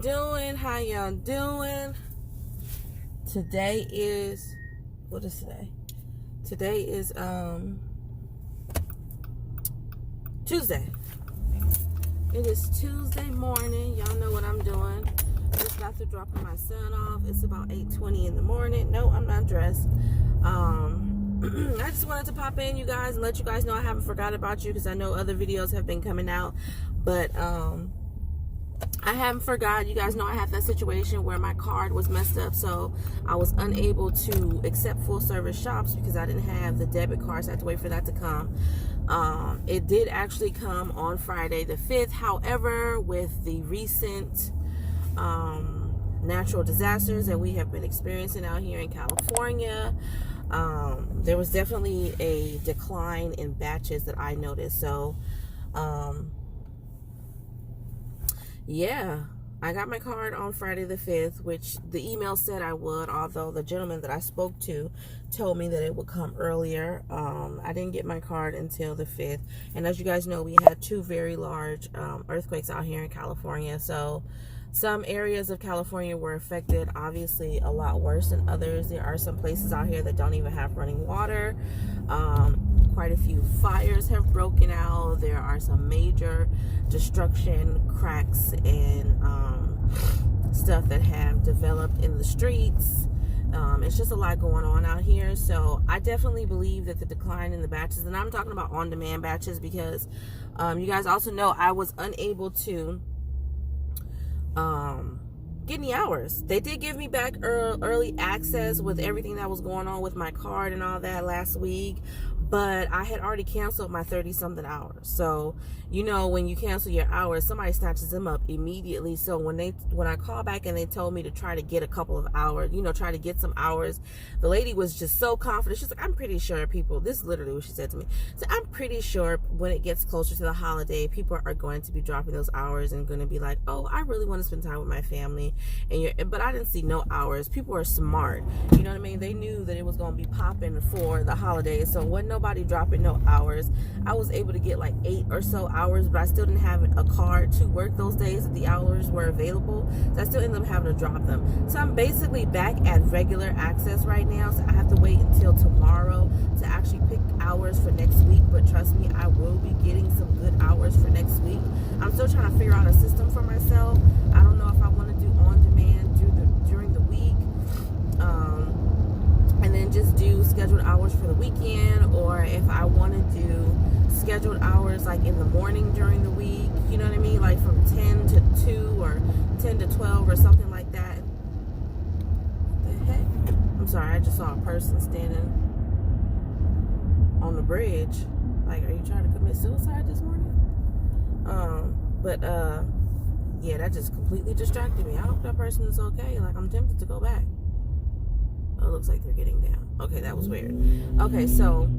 doing? How y'all doing? Today is, what is today? Today is Tuesday. It is Tuesday morning. Y'all know what I'm doing. Just got through dropping my son off. It's about 8:20 in the morning. No, I'm not dressed. I just wanted to pop in, you guys, and let you guys know I haven't forgot about you, because I know other videos have been coming out, but I haven't forgot. You guys know I had that situation where my card was messed up, so I was unable to accept full service shops because I didn't have the debit card, so I had to wait for that to come. It did actually come on Friday the 5th. However, with the recent natural disasters that we have been experiencing out here in California, there was definitely a decline in batches that I noticed. So yeah, I got my card on Friday the 5th, which the email said I would, although the gentleman that I spoke to told me that it would come earlier. I didn't get my card until the 5th. And as you guys know, we had two very large earthquakes out here in California. So some areas of California were affected, obviously a lot worse than others. There are some places out here that don't even have running water. Quite a few fires have broken out. There are some major destruction, cracks, and stuff that have developed in the streets. It's just a lot going on out here. So I definitely believe that the decline in the batches, and I'm talking about on-demand batches, because you guys also know I was unable to get any hours. They did give me back early access with everything that was going on with my card and all that last week, but I had already canceled my 30-something hours. So, you know, when you cancel your hours, somebody snatches them up immediately. So when I called back and they told me to try to get a couple of hours, you know, try to get some hours, the lady was just so confident. She's like, I'm pretty sure people, this is literally what she said to me. So I'm pretty sure when it gets closer to the holiday, people are going to be dropping those hours and going to be like, oh, I really want to spend time with my family. But I didn't see no hours. People are smart. You know what I mean? They knew that it was going to be popping for the holidays. So wasn't nobody dropping no hours. I was able to get like 8 or so hours, but I still didn't have a card to work those days that the hours were available. So I still ended up having to drop them. So I'm basically back at regular access right now. So I have to wait until tomorrow to actually pick hours for next week. But trust me, I will be getting some good hours for next week. I'm still trying to figure out a system for myself. I don't know if I want to do on demand during the week, and then just do scheduled hours for the weekend, or if I want to do scheduled hours like in the morning during the week, you know what I mean, like from 10 to 2 or 10 to 12 or something like that. What the heck? I'm sorry, I just saw a person standing on the bridge. Like, are you trying to commit suicide this morning? Yeah, that just completely distracted me. I hope that person is okay. Like, I'm tempted to go back. Oh, it looks like they're getting down. Okay, that was weird. Okay, so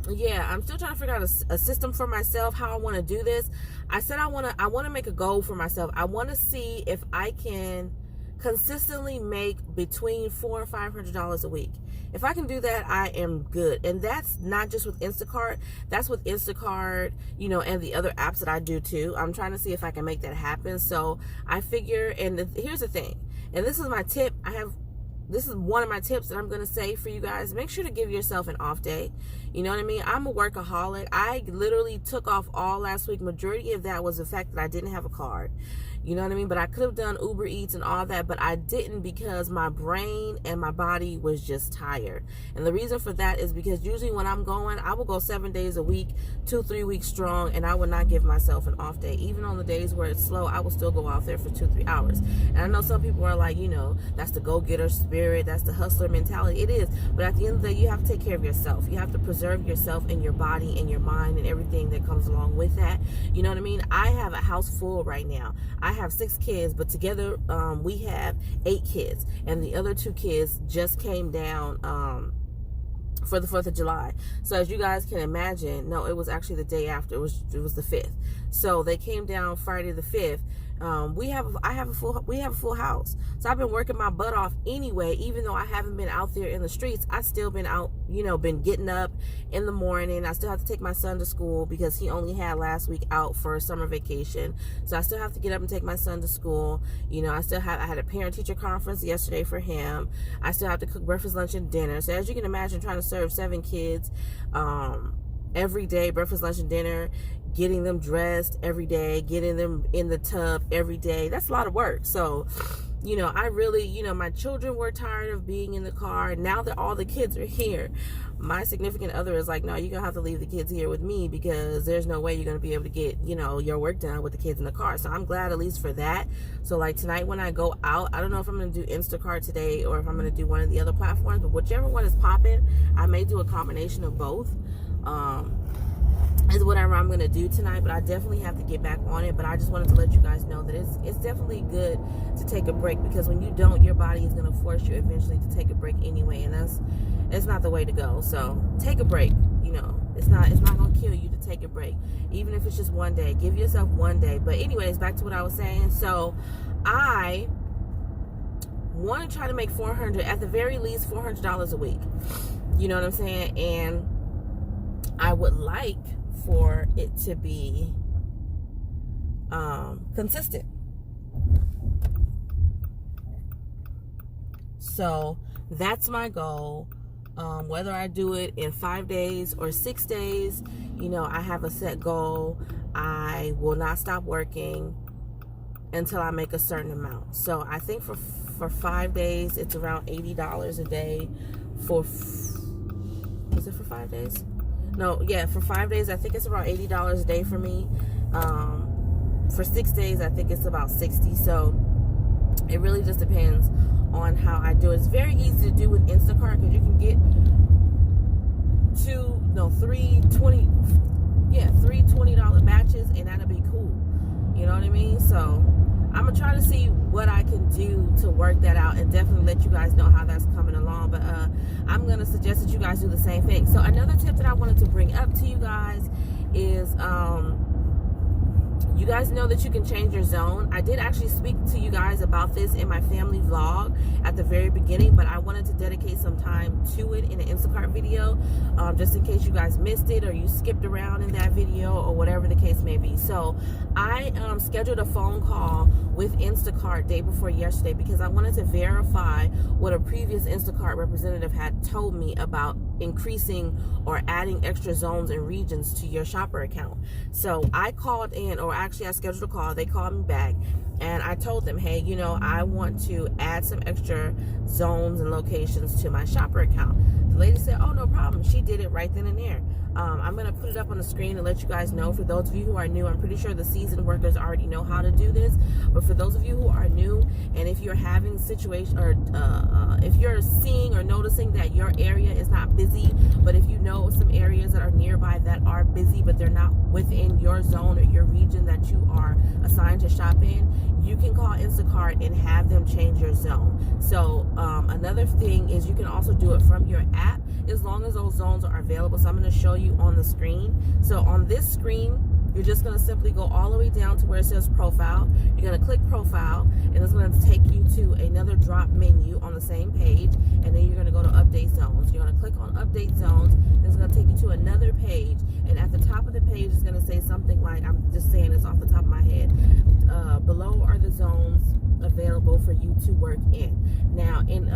yeah, I'm still trying to figure out a system for myself, how I want to do this. I said I want to make a goal for myself. I want to see if I can consistently make between $400 and $500 a week. If I can do that, I am good. And that's not just with Instacart. That's with Instacart, you know, and the other apps that I do too. I'm trying to see if I can make that happen. So I figure, and here's the thing, and this is my tip. This is one of my tips that I'm going to say for you guys. Make sure to give yourself an off day. You know what I mean? I'm a workaholic. I literally took off all last week. Majority of that was the fact that I didn't have a card. You know what I mean? But I could have done Uber Eats and all that, but I didn't, because my brain and my body was just tired. And the reason for that is because usually when I'm going, I will go 7 days a week, 2-3 weeks strong, and I would not give myself an off day. Even on the days where it's slow, I will still go out there for 2-3 hours. And I know some people are like, you know, that's the go-getter spirit, that's the hustler mentality. It is. But at the end of the day, you have to take care of yourself. You have to preserve yourself and your body and your mind and everything that comes along with that. You know what I mean? I have a house full right now. I have 6 kids, but together we have 8 kids, and the other 2 kids just came down for the 4th of July. So as you guys can imagine, no, it was actually the day after. It was the 5th. So they came down Friday the 5th. we have a full house. So I've been working my butt off anyway. Even though I haven't been out there in the streets, I've still been out, been getting up in the morning. I still have to take my son to school because he only had last week out for summer vacation. So I still have to get up and take my son to school. I had a parent teacher conference yesterday for him. I still have to cook breakfast, lunch, and dinner. So as you can imagine, trying to serve 7 kids every day, breakfast, lunch, and dinner, getting them dressed every day, getting them in the tub every day, that's a lot of work. So, I really, my children were tired of being in the car. Now that all the kids are here, my significant other is like, no, you're going to have to leave the kids here with me because there's no way you're going to be able to get, your work done with the kids in the car. So I'm glad at least for that. So like tonight when I go out, I don't know if I'm going to do Instacart today or if I'm going to do one of the other platforms, but whichever one is popping, I may do a combination of both. Is whatever I'm going to do tonight, but I definitely have to get back on it. But I just wanted to let you guys know that it's definitely good to take a break, because when you don't, your body is going to force you eventually to take a break anyway, and it's not the way to go. So take a break. It's not going to kill you to take a break, even if it's just one day. Give yourself one day. But anyways, back to what I was saying. So I want to try to make $400, at the very least $400 a week. You know what I'm saying? And I would like for it to be consistent. So that's my goal. Whether I do it in 5 days or 6 days, I have a set goal. I will not stop working until I make a certain amount. So I think for 5 days, it's around $80 a day. Was it for 5 days? No, yeah, for 5 days, I think it's around $80 a day for me. For 6 days, I think it's about $60. So it really just depends on how I do it. It's very easy to do with Instacart because you can get three $20 batches, and that'll be cool. You know what I mean? So I'm gonna try to see what I can do to work that out, and definitely let you guys know how that's coming along. But I'm gonna suggest that you guys do the same thing. So another tip that I wanted to bring up to you guys is you guys know that you can change your zone. I did actually speak to you guys about this in my family vlog at the very beginning, but I wanted to dedicate some time to it in an Instacart video, just in case you guys missed it or you skipped around in that video or whatever the case may be. So I scheduled a phone call with Instacart day before yesterday because I wanted to verify what a previous Instacart representative had told me about increasing or adding extra zones and regions to your shopper account. So I called in, or actually I scheduled a call. They called me back and I told them, hey, I want to add some extra zones and locations to my shopper account. The lady said, oh, no problem. She did it right then and there. I'm going to put it up on the screen and let you guys know. For those of you who are new, I'm pretty sure the seasoned workers already know how to do this. But for those of you who are new, and if you're having situation, or if you're seeing or noticing that your area is not busy, but if you know some areas that are nearby that are busy, but they're not within your zone or your region that you are assigned to shop in, you can call Instacart and have them change your zone. So another thing is you can also do it from your app, as long as those zones are available. So I'm going to show you on the screen. So on this screen, you're just going to simply go all the way down to where it says profile. You're going to click profile, and it's going to take you to another drop menu on the same page, and then you're going to go to update zones. You're going to click on update zones, and it's going to take you to another page, and at the top of the page is going to say something like, I'm just saying this off the top of my head, below are the zones available for you to work in. Now, in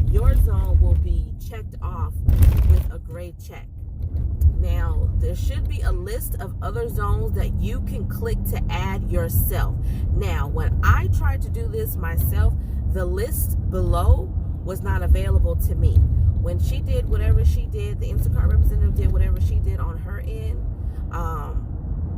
your zone will be checked off with a gray check. Now, there should be a list of other zones that you can click to add yourself. Now, when I tried to do this myself, the list below was not available to me. When she did whatever she did, the Instacart representative did whatever she did on her end,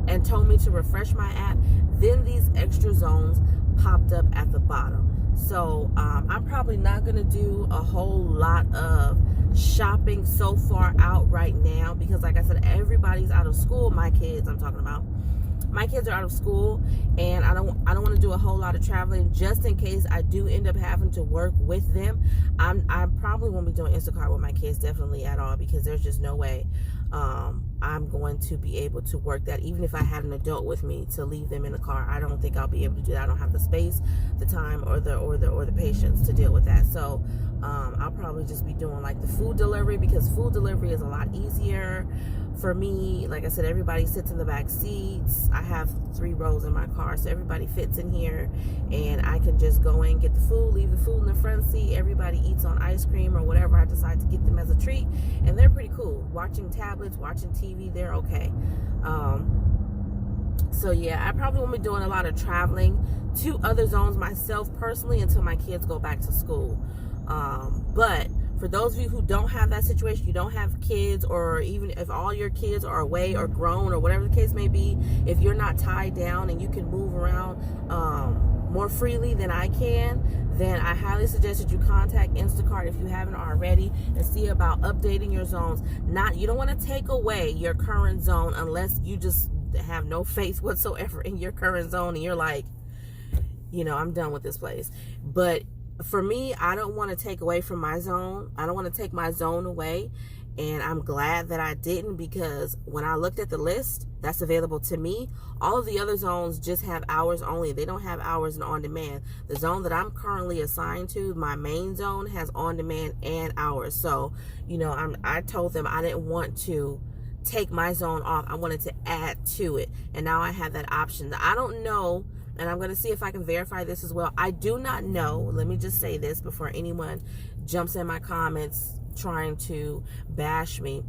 and told me to refresh my app, then these extra zones popped up at the bottom. So I'm probably not going to do a whole lot of shopping so far out right now, because like I said, everybody's out of school. My kids, I'm talking about, my kids are out of school, and I don't want to do a whole lot of traveling, just in case I do end up having to work with them. I probably won't be doing Instacart with my kids, definitely at all, because there's just no way I'm going to be able to work that. Even if I had an adult with me to leave them in the car, I don't think I'll be able to do that. I don't have the space, the time, or the patience to deal with that. So I'll probably just be doing like the food delivery, because food delivery is a lot easier for me. Like I said, everybody sits in the back seats. I have 3 rows in my car, so everybody fits in here, and I can just go in, get the food, leave the food in the front seat. Everybody eats on ice cream or whatever I decide to get them as a treat, and they're pretty cool. Watching tablets, watching TV, they're okay. So yeah, I probably won't be doing a lot of traveling to other zones myself personally until my kids go back to school. But for those of you who don't have that situation, you don't have kids, or even if all your kids are away or grown or whatever the case may be, if you're not tied down and you can move around more freely than I can, then I highly suggest that you contact Instacart if you haven't already, and see about updating your zones. You don't want to take away your current zone unless you just have no faith whatsoever in your current zone and you're like, I'm done with this place. But for me, I don't want to take away from my zone. I don't want to take my zone away. And I'm glad that I didn't, because when I looked at the list that's available to me, all of the other zones just have hours only. They don't have hours and on demand. The zone that I'm currently assigned to, my main zone, has on demand and hours. So, I told them I didn't want to take my zone off. I wanted to add to it. And now I have that option. I don't know, and I'm going to see if I can verify this as well. I do not know. Let me just say this before anyone jumps in my comments trying to bash me.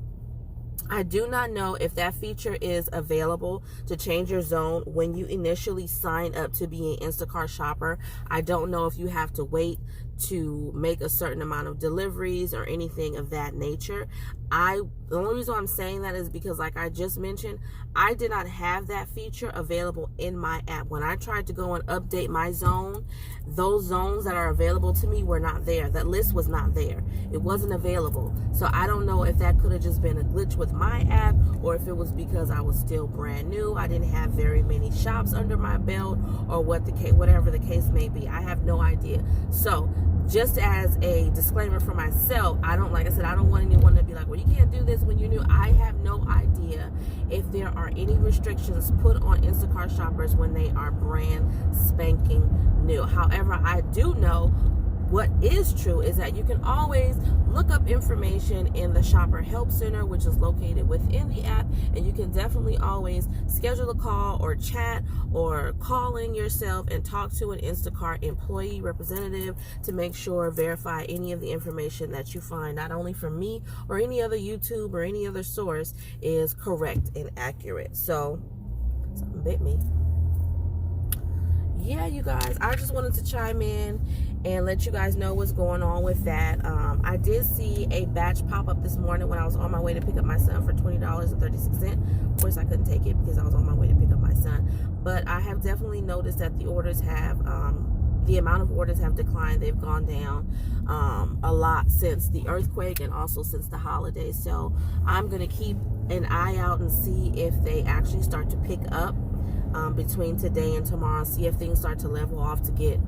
I do not know if that feature is available to change your zone when you initially sign up to be an Instacart shopper. I don't know if you have to wait to make a certain amount of deliveries or anything of that nature. The only reason I'm saying that is because, like I just mentioned, I did not have that feature available in my app. When I tried to go and update my zone, those zones that are available to me were not there. That list was not there. It wasn't available. So I don't know if that could have just been a glitch with my app, or if it was because I was still brand new, I didn't have very many shops under my belt, or whatever the case may be. I have no idea. So just as a disclaimer for myself, I don't want anyone to be like, well, you can't do this when you're new. I have no idea if there are any restrictions put on Instacart shoppers when they are brand spanking new. However, I do know what is true is that you can always look up information in the Shopper Help Center, which is located within the app, and you can definitely always schedule a call or chat or call in yourself and talk to an Instacart employee representative to make sure, verify any of the information that you find, not only from me or any other YouTube or any other source, is correct and accurate. So, something bit me. Yeah, you guys, I just wanted to chime in and let you guys know what's going on with that. I did see a batch pop up this morning when I was on my way to pick up my son for $20.36. Of course, I couldn't take it because I was on my way to pick up my son. But I have definitely noticed that the orders have, the amount of orders have declined. They've gone down a lot since the earthquake and also since the holidays. So I'm going to keep an eye out and see if they actually start to pick up between today and tomorrow, see if things start to level off to get,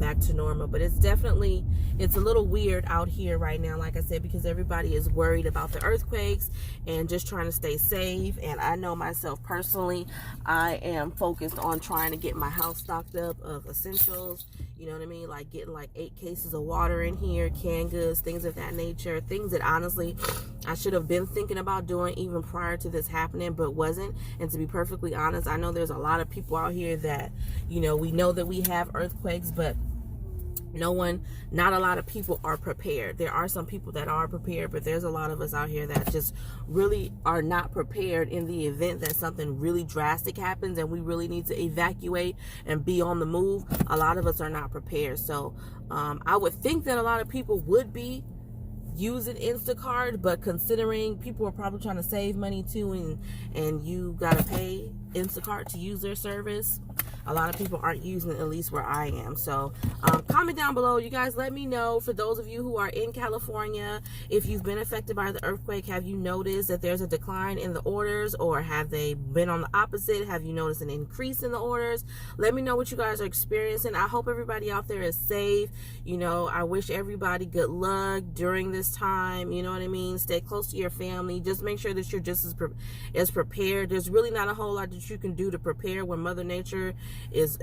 back to normal. But it's a little weird out here right now, like I said, because everybody is worried about the earthquakes and just trying to stay safe. And I know myself personally, I am focused on trying to get my house stocked up of essentials, like getting like 8 cases of water in here, canned goods, things of that nature, things that honestly I should have been thinking about doing even prior to this happening, but wasn't. And to be perfectly honest, I know there's a lot of people out here that, we know that we have earthquakes, but not a lot of people are prepared. There are some people that are prepared, but there's a lot of us out here that just really are not prepared in the event that something really drastic happens and we really need to evacuate and be on the move. A lot of us are not prepared. So I would think that a lot of people would be using Instacart, but considering people are probably trying to save money too, and you gotta pay Instacart to use their service. A lot of people aren't using it, at least where I am. So comment down below. You guys let me know, for those of you who are in California, if you've been affected by the earthquake. Have you noticed that there's a decline in the orders, or have they been on the opposite? Have you noticed an increase in the orders? Let me know what you guys are experiencing. I hope everybody out there is safe. You know, I wish everybody good luck during this time. You know what I mean? Stay close to your family. Just make sure that you're just as prepared. There's really not a whole lot that you can do to prepare when Mother Nature is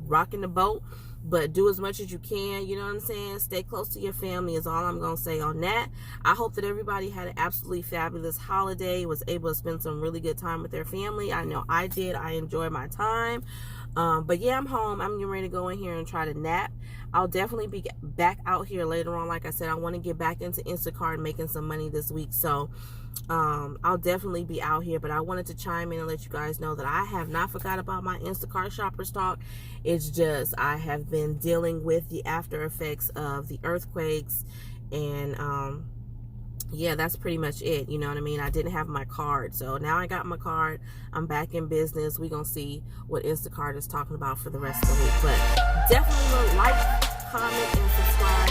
rocking the boat, but do as much as you can. You know what I'm saying? Stay close to your family is all I'm gonna say on that. I hope that everybody had an absolutely fabulous holiday, was able to spend some really good time with their family. I know I did. I enjoyed my time. But yeah, I'm home. I'm getting ready to go in here and try to nap. I'll definitely be back out here later on. Like I said, I want to get back into Instacart and making some money this week. So I'll definitely be out here, but I wanted to chime in and let you guys know that I have not forgot about my Instacart shoppers talk. It's just I have been dealing with the after effects of the earthquakes, and yeah, that's pretty much it. You know what I mean? I didn't have my card, so now I got my card. I'm back in business. We're gonna see what Instacart is talking about for the rest of the week. But definitely like, comment, and subscribe,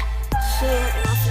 share, and I'll see